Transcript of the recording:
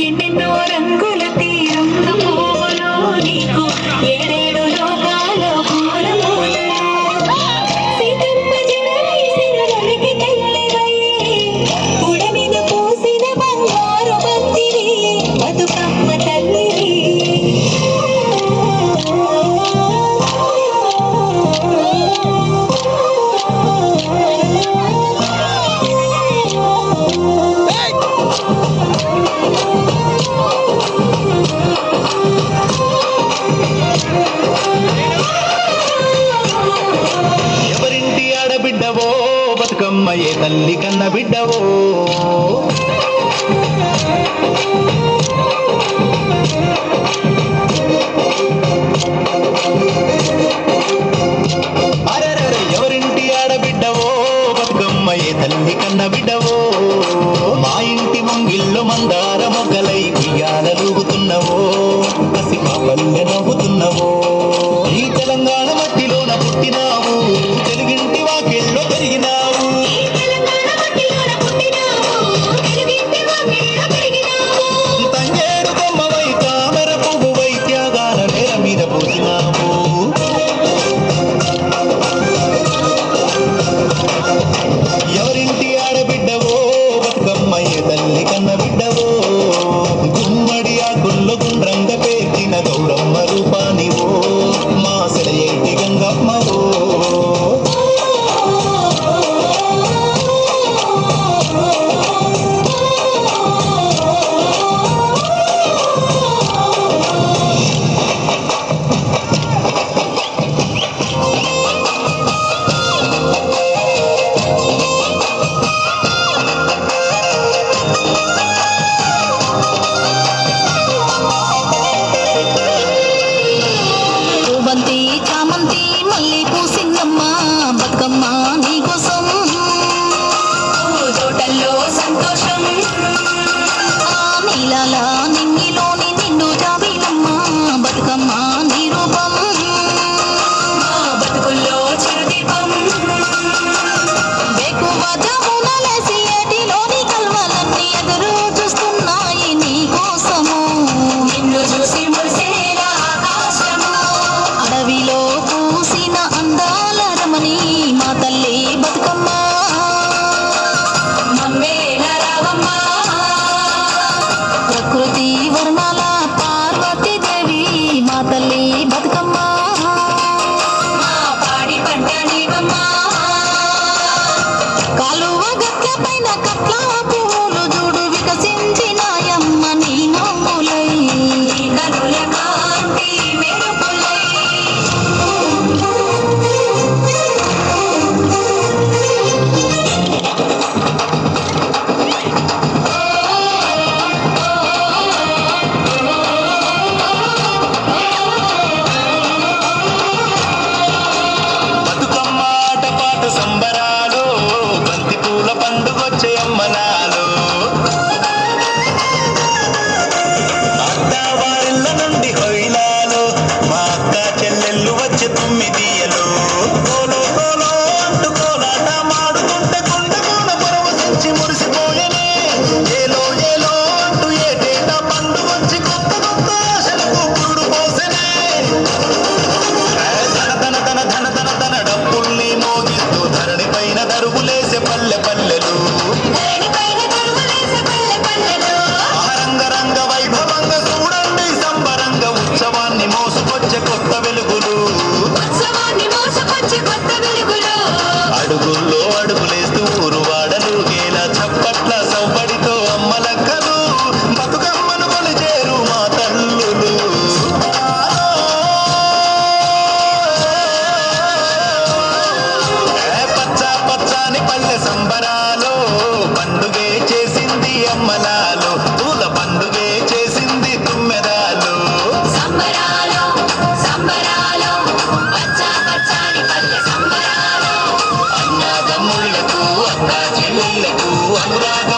ఎన్నెన్నో రంగుల తీరంగ పువ్వులో నీకు ఏడేడు లోకాల పూలమూలు సీతమ్మ జడలై సిరులకి తల్లివై ఉడమిన పూసిన బంగారు బంతివి బతుకమ్మ తల్లివి బిడ్డవో బతుకమ్మ ఏ తల్లి కన్న బిడ్డవో అరెరెరె ఎవరింటి ఆడబిడ్డవో బతుకమ్మ ఏ తల్లి కన్న బిడ్డవో మా ఇంటి ముంగిళ్ళు మందార మొగ్గలై ఉయ్యాలూగుతున్నవో పసి మా పల్లె నవ్వుతున్నవో ఈ తెలంగాణ మట్టిలోన పుట్టినావు తెలుగింటి వాకిల్లో పెరిగినావు తంగేడు బొమ్మవై తామర పువ్వువై త్యాగాల నేల మీద పోసినావు ఎవరింటి ఆడబిడ్డవో బతుకమ్మ ఏ తల్లి కన్న బిడ్డవో గుమ్మడి ఆకుల్లో గుండ్రంగ పేర్చిన గౌరమ్మ రూపానివో మా సెలయేటి గంగమ్మవో బంతి చామంతి మళ్ళీ పూసిందమ్మ బతుకమ్మ నీకోసం తోటల్లో సంతోషం నీలాల నింగిలోని నిండు జాబిలమ్మ బతుకమ్మ నీ రూపం బతుకుల్లో చిరుదీపం వేకువ జామున లేసి ఏటిలోని కల్వలన్నీ ఎదురు చూస్తున్నాయి నీకోసము నిన్ను చూసి మురిసేలా ఆకాశము అడవిలో పూసిన అందాల రమణి మా తల్లి బతుకమ్మ మమ్మేల రావమ్మ ప్రకృతి వర్ణాల పార్వతీదేవి మా తల్లి బతుకమ్మ మా పాడి పంట నీవమ్మ కాలువ గట్ల పైన కట్ల పువ్వులు చూడు వికసించినాయమ్మ నీ నవ్వులై కనుల కాంతి మెరుపులై బతుకమ్మ ఆటపాట సంబరాలు బంతి పూల పండుగొచ్చే అమ్మలాలు అత్తవారిళ్ళ నుండి హొయిలాలు మా అక్క చెల్లెళ్ళు వచ్చే తుమ్మిదీయలు కోలో కోలో అంటూ కోలాట మాడుకుంటే కుండకోన పరవశించి మురిసిపోయనే ఏలో ఏలో అంటూ ఏటేటా పండుగొచ్చి కొత్త కొత్త ఆశలకు పురుడు పోసెనే ధన డప్పుల్ని మోగిస్తూ ధరణి పైన దరువులేసే పల్లె పల్లెలు రంగ వైభవంగ చూడండి సంబరంగ ఉత్సవాన్ని మోసుకొచ్చే కొత్త వెలుగులు అడుగుల్లో అడుగులేస్తూ ఊరు వాడలు గేలా చప్పట్ల సవ్వడితో అమ్మలక్కలు బతుకమ్మను కొలిచేరు మా తల్లులు పచ్చ పచ్చని పల్లె సంబరాలు పండుగే చేసింది అమ్మలాలు పూల పండుగే చేసింది తుమ్మెదాలు సంబరాలు సంబరాలు పచ్చ పచ్చని పల్లె సంబరాలు అన్నాదమ్ముళ్లకు అక్క చెల్లెళ్లకు అనురాగ